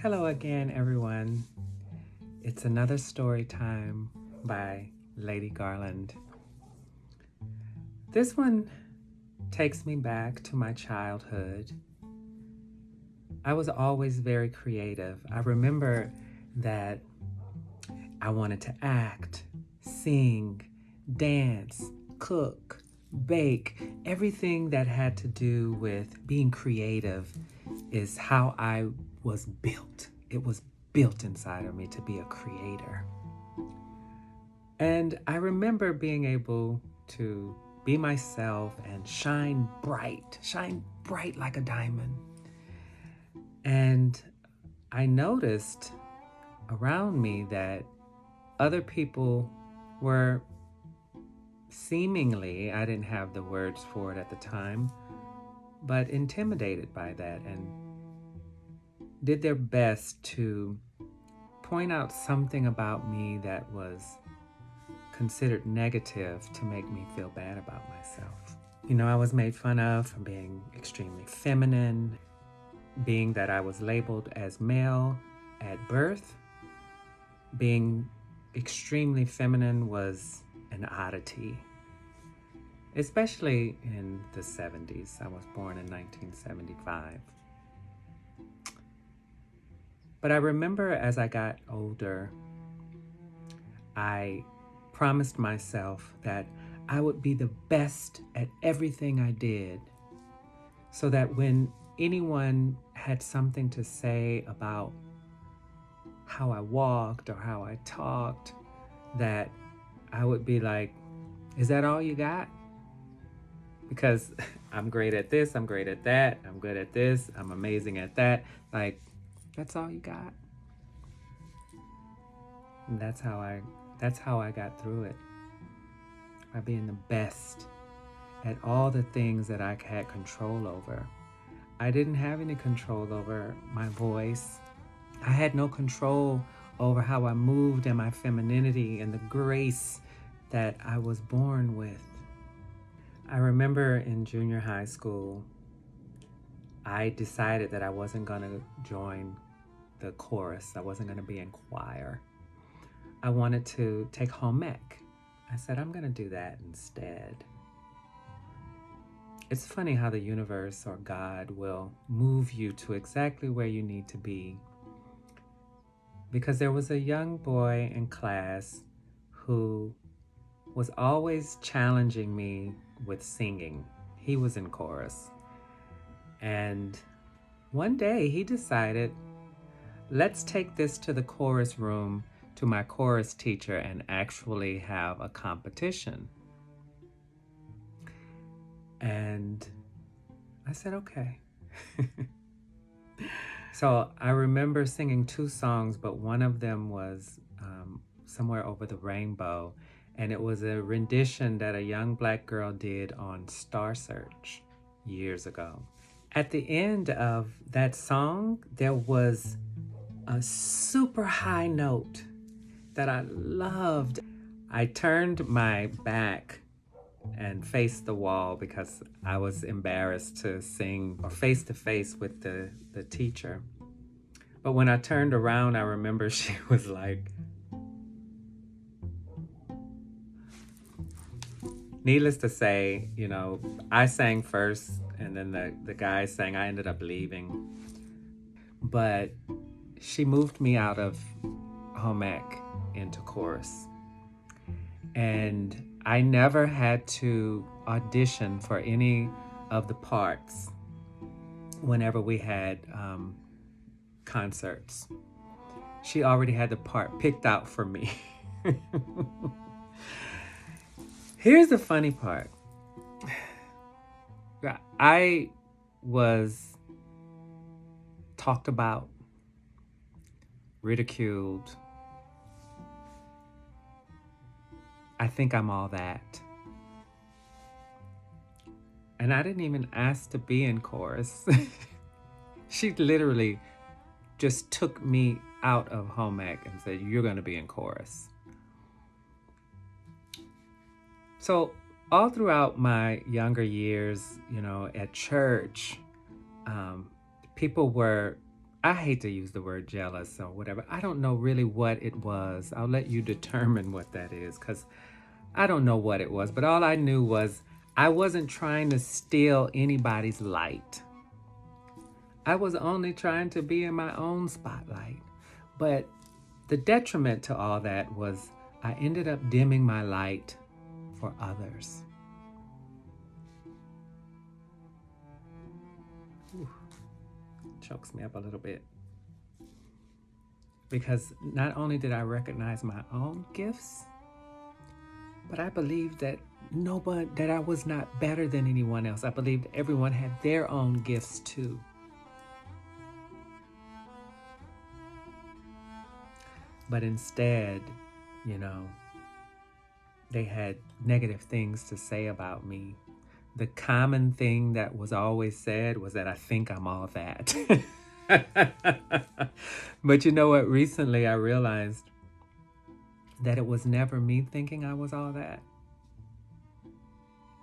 Hello again, everyone. It's another story time by Lady Garland. This one takes me back to my childhood. I was always very creative. I remember that I wanted to act, sing, dance, cook, bake. Everything that had to do with being creative is how I was built. It was built inside of me to be a creator. And I remember being able to be myself and shine bright like a diamond. And I noticed around me that other people were seemingly, I didn't have the words for it at the time, but intimidated by that and did their best to point out something about me that was considered negative to make me feel bad about myself. I was made fun of for being extremely feminine, being that I was labeled as male at birth. Being extremely feminine was an oddity, especially in the 70s. I was born in 1975. But I remember as I got older, I promised myself that I would be the best at everything I did, so that when anyone had something to say about how I walked or how I talked, that I would be like, is that all you got? Because I'm great at this, I'm great at that, I'm good at this, I'm amazing at that. Like, that's all you got? And that's how I got through it. By being the best at all the things that I had control over. I didn't have any control over my voice. I had no control over how I moved and my femininity and the grace that I was born with. I remember in junior high school, I decided that I wasn't going to join the chorus. I wasn't going to be in choir. I wanted to take home ec. I said, I'm going to do that instead. It's funny how the universe or God will move you to exactly where you need to be. Because there was a young boy in class who was always challenging me with singing. He was in chorus. And one day he decided, let's take this to the chorus room to my chorus teacher and actually have a competition. And I said, okay. So I remember singing 2 songs, but one of them was Somewhere Over the Rainbow. And it was a rendition that a young Black girl did on Star Search years ago. At the end of that song, there was a super high note that I loved. I turned my back and faced the wall because I was embarrassed to sing or face to face with the teacher. But when I turned around, I remember she was like, needless to say, I sang first and then the guy sang. I ended up leaving. But she moved me out of home ec into chorus. And I never had to audition for any of the parts whenever we had concerts. She already had the part picked out for me. Here's the funny part. I was talked about, ridiculed. I think I'm all that. And I didn't even ask to be in chorus. She literally just took me out of home ec and said, you're going to be in chorus. So all throughout my younger years, at church, people were I hate to use the word jealous or whatever. I don't know really what it was. I'll let you determine what that is because I don't know what it was. But all I knew was I wasn't trying to steal anybody's light. I was only trying to be in my own spotlight. But the detriment to all that was I ended up dimming my light for others. Ooh, chokes me up a little bit. Because not only did I recognize my own gifts, but I believed that that I was not better than anyone else. I believed everyone had their own gifts too. But instead, they had negative things to say about me. The common thing that was always said was that I think I'm all that. But you know what? Recently I realized that it was never me thinking I was all that.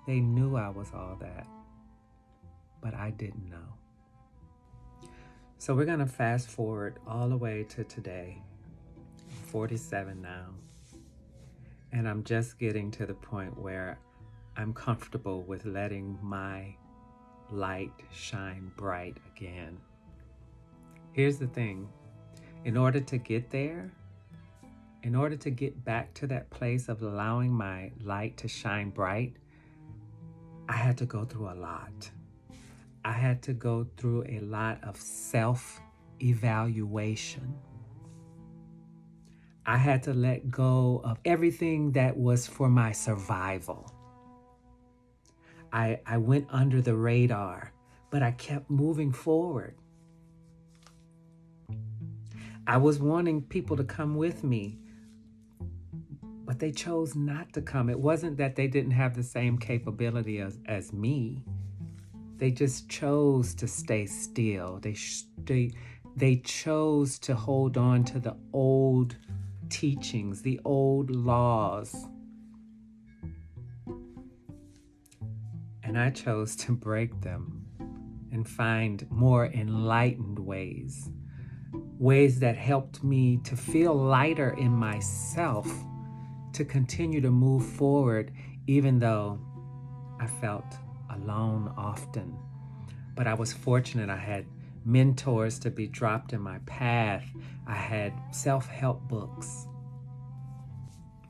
They knew I was all that, but I didn't know. So we're going to fast forward all the way to today. I'm 47 now. And I'm just getting to the point where I'm comfortable with letting my light shine bright again. Here's the thing. In order to get there, in order to get back to that place of allowing my light to shine bright, I had to go through a lot. I had to go through a lot of self-evaluation. I had to let go of everything that was for my survival. I went under the radar, but I kept moving forward. I was wanting people to come with me, but they chose not to come. It wasn't that they didn't have the same capability as me. They just chose to stay still. They chose to hold on to the old teachings, the old laws. And I chose to break them and find more enlightened ways that helped me to feel lighter in myself, to continue to move forward, even though I felt alone often. But I was fortunate. I had mentors to be dropped in my path. I had self-help books.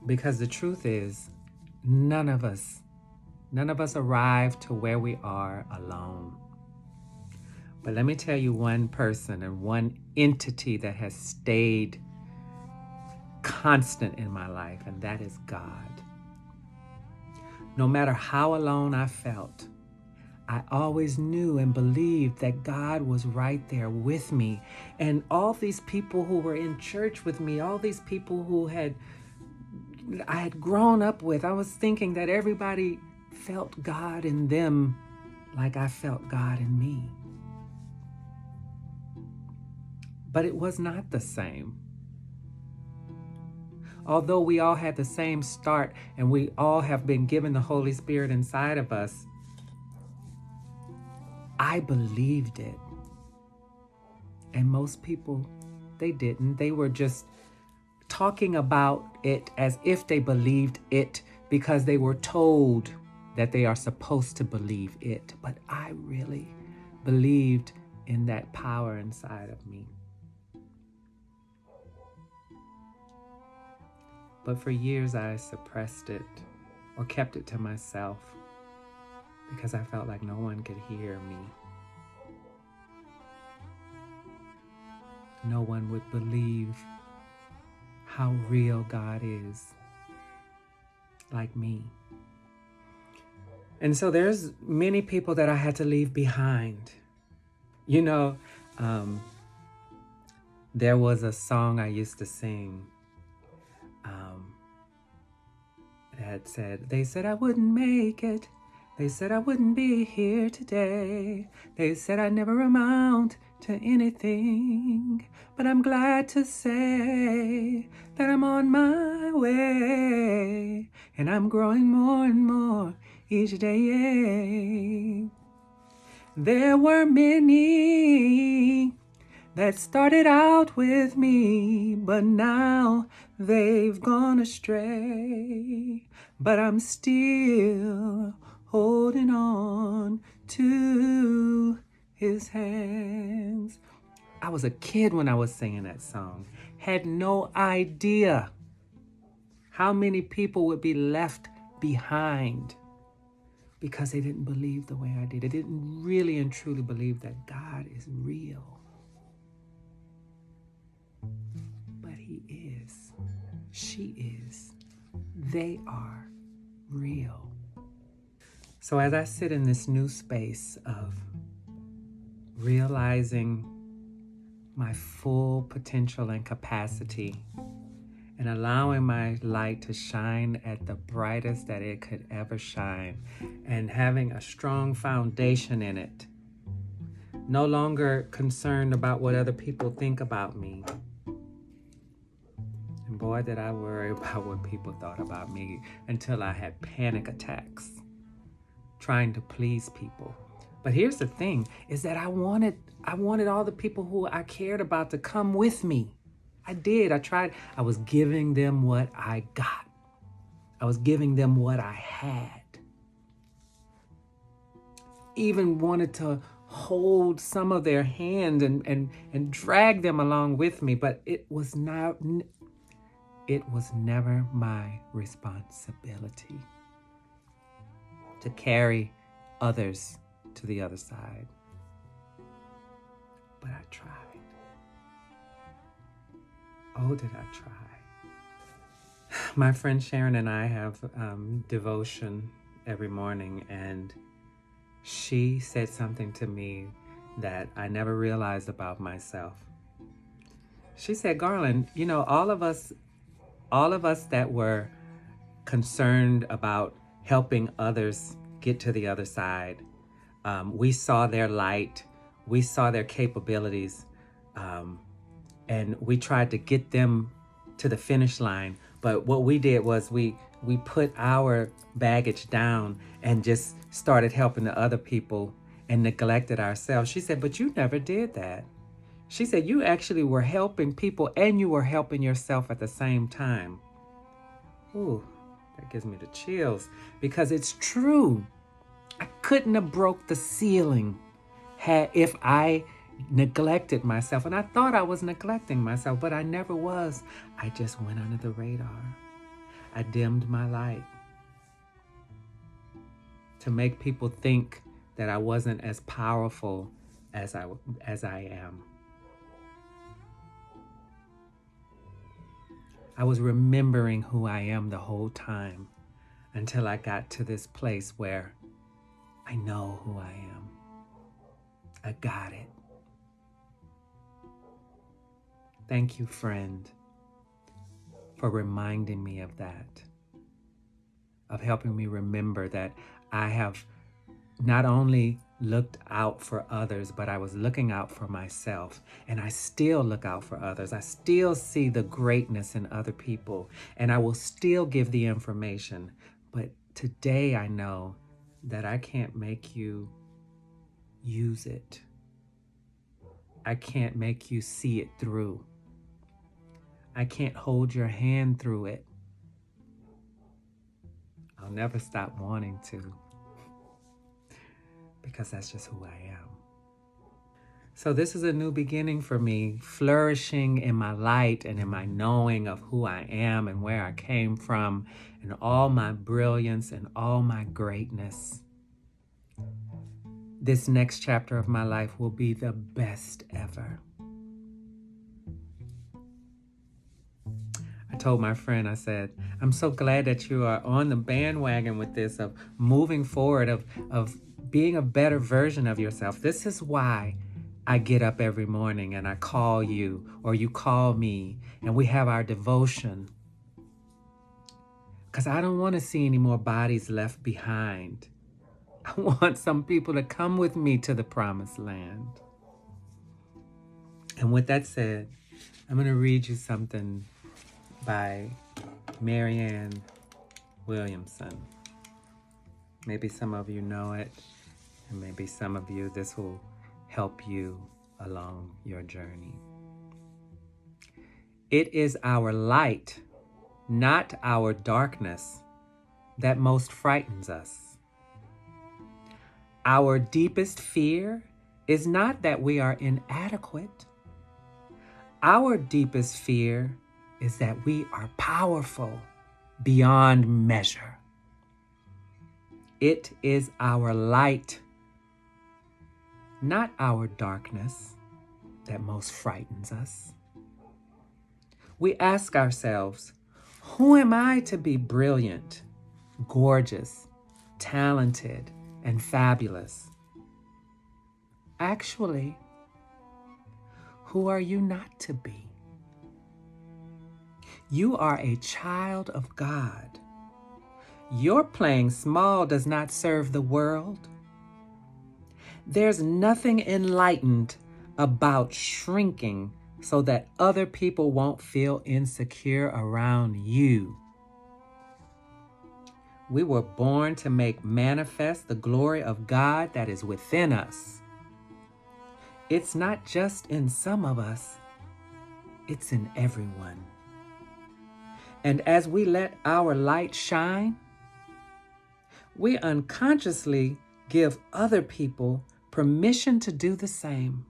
Because the truth is, none of us arrived to where we are alone. But let me tell you one person and one entity that has stayed constant in my life, and that is God. No matter how alone I felt, I always knew and believed that God was right there with me. And all these people who were in church with me, all these people who I had grown up with, I was thinking that everybody felt God in them like I felt God in me. But it was not the same. Although we all had the same start and we all have been given the Holy Spirit inside of us, I believed it. And most people, they didn't. They were just talking about it as if they believed it because they were told that they are supposed to believe it. But I really believed in that power inside of me. But for years I suppressed it or kept it to myself because I felt like no one could hear me. No one would believe how real God is like me. And so there's many people that I had to leave behind. There was a song I used to sing that said, they said I wouldn't make it. They said I wouldn't be here today. They said I'd never amount to anything. But I'm glad to say that I'm on my way. And I'm growing more and more each day. There were many that started out with me, but now they've gone astray. But I'm still holding on to his hands. I was a kid when I was singing that song. Had no idea how many people would be left behind because they didn't believe the way I did. They didn't really and truly believe that God is real. But he is. She is. They are real. So as I sit in this new space of realizing my full potential and capacity and allowing my light to shine at the brightest that it could ever shine, and having a strong foundation in it, no longer concerned about what other people think about me. And boy, did I worry about what people thought about me until I had panic attacks trying to please people. But here's the thing, is that I wanted all the people who I cared about to come with me. I did. I tried. I was giving them what I got. I was giving them what I had. Even wanted to hold some of their hand and drag them along with me, but it was never my responsibility to carry others to the other side. But I tried. Oh, did I try? My friend Sharon and I have devotion every morning, and she said something to me that I never realized about myself. She said, Garland, you know, all of us that were concerned about helping others get to the other side, we saw their light, we saw their capabilities, and we tried to get them to the finish line. But what we did was we put our baggage down and just started helping the other people and neglected ourselves. She said, but you never did that. She said, you actually were helping people and you were helping yourself at the same time. Ooh, that gives me the chills, because it's true. I couldn't have broke the ceiling if I neglected myself. And I thought I was neglecting myself, but I never was. I just went under the radar. I dimmed my light to make people think that I wasn't as powerful as I am. I was remembering who I am the whole time until I got to this place where I know who I am. I got it. Thank you, friend, for reminding me of that, of helping me remember that I have not only looked out for others, but I was looking out for myself. And I still look out for others. I still see the greatness in other people, and I will still give the information. But today I know that I can't make you use it. I can't make you see it through. I can't hold your hand through it. I'll never stop wanting to, because that's just who I am. So this is a new beginning for me, flourishing in my light and in my knowing of who I am and where I came from and all my brilliance and all my greatness. This next chapter of my life will be the best ever. I told my friend, I said, I'm so glad that you are on the bandwagon with this, of moving forward, of being a better version of yourself. This is why I get up every morning and I call you, or you call me, and we have our devotion. Because I don't want to see any more bodies left behind. I want some people to come with me to the promised land. And with that said, I'm going to read you something by Marianne Williamson. Maybe some of you know it, and maybe some of you, this will help you along your journey. It is our light, not our darkness, that most frightens us. Our deepest fear is not that we are inadequate. Our deepest fear is that we are powerful beyond measure. It is our light, not our darkness, that most frightens us. We ask ourselves, who am I to be brilliant, gorgeous, talented, and fabulous? Actually, who are you not to be? You are a child of God. Your playing small does not serve the world. There's nothing enlightened about shrinking so that other people won't feel insecure around you. We were born to make manifest the glory of God that is within us. It's not just in some of us, it's in everyone. And as we let our light shine, we unconsciously give other people permission to do the same.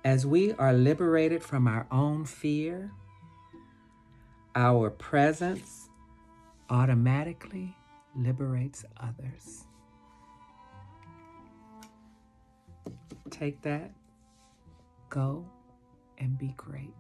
As we are liberated from our own fear, our presence automatically liberates others. Take that, go, and be great.